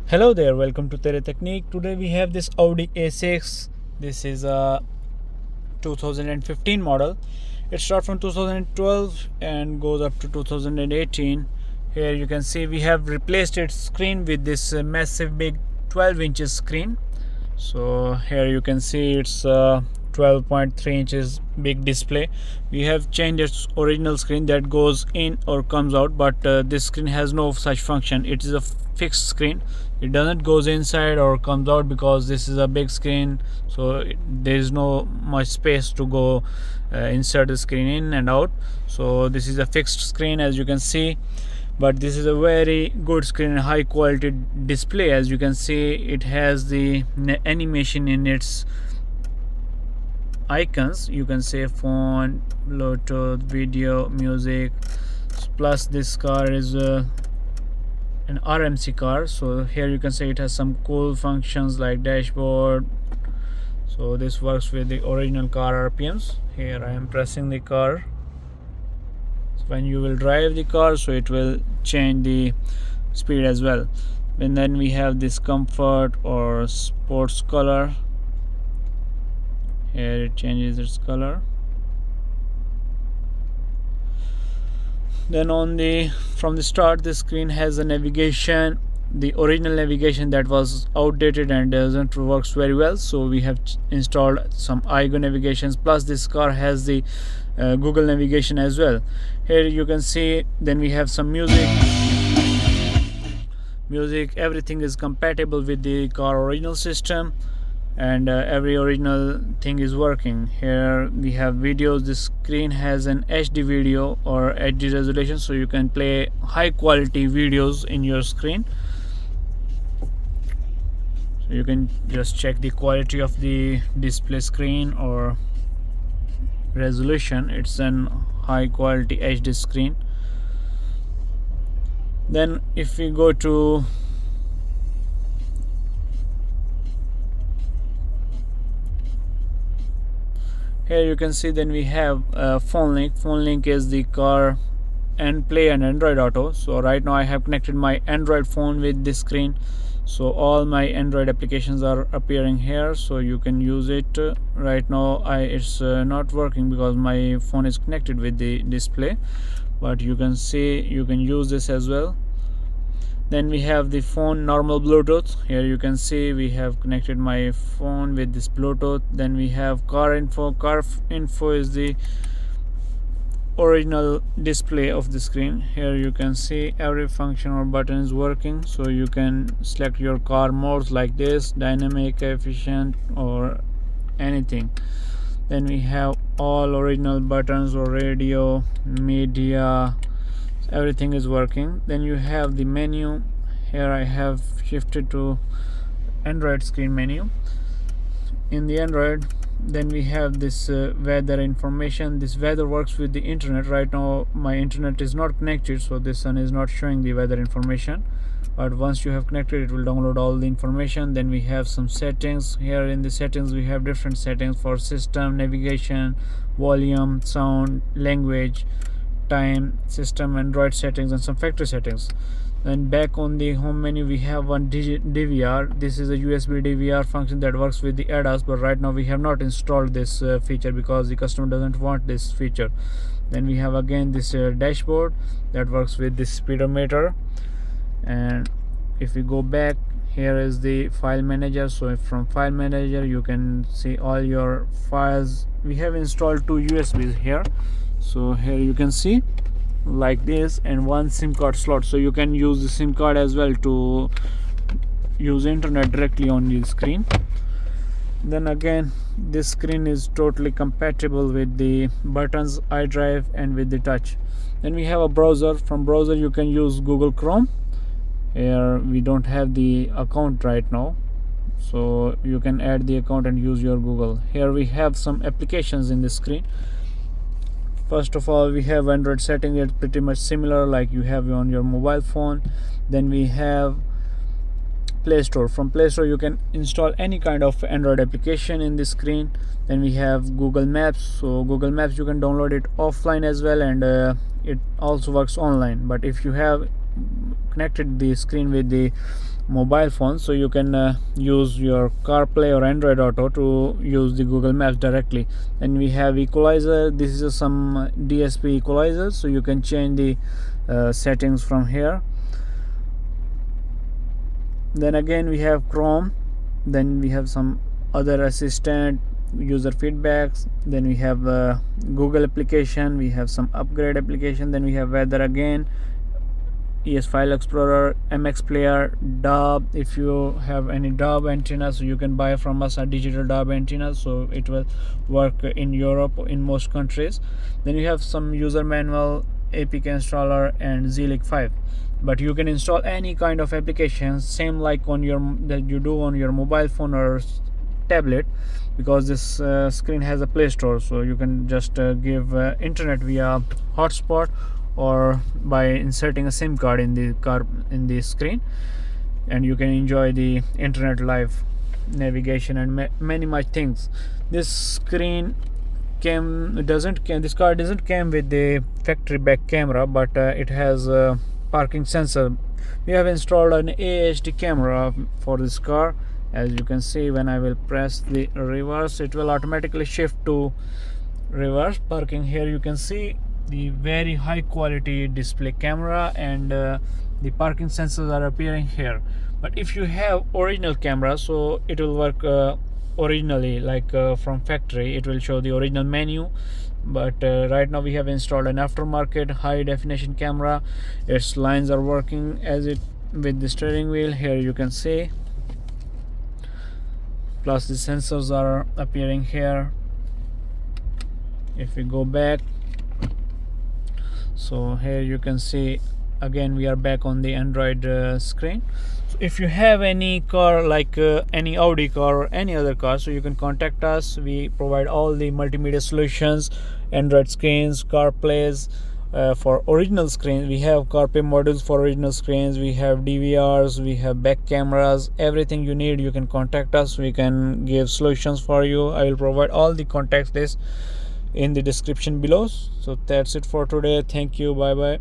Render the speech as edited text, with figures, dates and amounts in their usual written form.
Hello there, welcome to Tereteknik. Today we have this Audi A6. This is a 2015 model. It starts from 2012 and goes up to 2018. Here you can see we have replaced its screen with this massive big 12 inches screen. So here you can see it's 12.3 inches big display. We have changed its original screen that goes in or comes out, but this screen has no such function. It is a fixed screen. It doesn't goes inside or comes out because this is a big screen, so there is no much space to go insert the screen in and out. So this is a fixed screen, as you can see, but this is a very good screen, high quality display. As you can see, it has the animation in its icons. You can say phone, Bluetooth, video, music. Plus this car is an RMC car, so here you can say it has some cool functions like dashboard. So this works with the original car RPMs. Here I am pressing the car. So when you will drive the car, so it will change the speed as well. And then we have this comfort or sports color. Here it changes its color. Then from the start, the screen has a navigation, the original navigation that was outdated and doesn't works very well, so we have installed some iGo navigations. Plus this car has the Google navigation as well. Here you can see, then we have some music, everything is compatible with the car original system, and every original thing is working. Here we have videos. This screen has an HD video or HD resolution, so you can play high quality videos in your screen. So you can just check the quality of the display screen or resolution. It's an high quality HD screen. Then if we go to here, you can see, then we have phone link. Phone link is the car and play and Android Auto. So right now I have connected my Android phone with this screen, so all my Android applications are appearing here, so you can use it. Right now it's not working because my phone is connected with the display, but you can see you can use this as well. Then we have the phone normal Bluetooth. Here you can see we have connected my phone with this Bluetooth. Then we have car info. Car info is the original display of the screen. Here you can see every function or button is working, so you can select your car modes like this: dynamic, efficient, or anything. Then we have all original buttons or radio, media, everything is working. Then you have the menu. Here I have shifted to Android screen menu. In the Android, then we have this weather information. This weather works with the internet. Right now my internet is not connected, so this one is not showing the weather information, but once you have connected, it will download all the information. Then we have some settings. Here in the settings we have different settings for system, navigation, volume, sound, language, time, system, Android settings, and some factory settings. Then back on the home menu we have one DVR. This is a USB DVR function that works with the ADAS, but right now we have not installed this feature because the customer doesn't want this feature. Then we have again this dashboard that works with this speedometer. And if we go back, here is the file manager. So from file manager you can see all your files. We have installed 2 USBs here. So here you can see like this, and one SIM card slot, so you can use the SIM card as well to use internet directly on the screen. Then again, this screen is totally compatible with the buttons, iDrive, and with the touch. Then we have a browser. From browser you can use Google Chrome. Here we don't have the account right now, so you can add the account and use your Google. Here we have some applications in the screen. First of all, we have Android setting. It's pretty much similar like you have on your mobile phone. Then we have Play Store. From Play Store you can install any kind of Android application in this screen. Then we have Google Maps. So Google Maps you can download it offline as well, and it also works online. But if you have connected the screen with the mobile phone, so you can use your CarPlay or Android Auto to use the Google Maps directly. Then we have equalizer. This is some DSP equalizer, so you can change the settings from here. Then again we have Chrome. Then we have some other assistant, user feedbacks. Then we have Google application. We have some upgrade application. Then we have weather again, ES File Explorer, MX Player, DAB. If you have any DAB antenna, so you can buy from us a digital DAB antenna, so it will work in Europe in most countries. Then you have some user manual, APK installer, and Zilliq 5. But you can install any kind of application, same like on your that you do on your mobile phone or tablet, because this screen has a Play Store, so you can just give internet via hotspot or by inserting a SIM card in the screen, and you can enjoy the internet live navigation and many much things. This car doesn't come with the factory back camera, but it has a parking sensor. We have installed an AHD camera for this car. As you can see, when I will press the reverse, it will automatically shift to reverse parking. Here you can see the very high quality display camera, and the parking sensors are appearing here. But if you have original camera, so it will work originally, like from factory, it will show the original menu. But right now we have installed an aftermarket high definition camera. Its lines are working as it with the steering wheel. Here you can see, plus the sensors are appearing here. If we go back, so here you can see again we are back on the Android screen. So if you have any car, like any Audi car or any other car, so you can contact us. We provide all the multimedia solutions, Android screens, CarPlays. For original screens, we have CarPlay modules for original screens. We have DVRs, we have back cameras, everything you need. You can contact us. We can give solutions for you. I will provide all the contact list in the description below. So that's it for today. Thank you. Bye bye.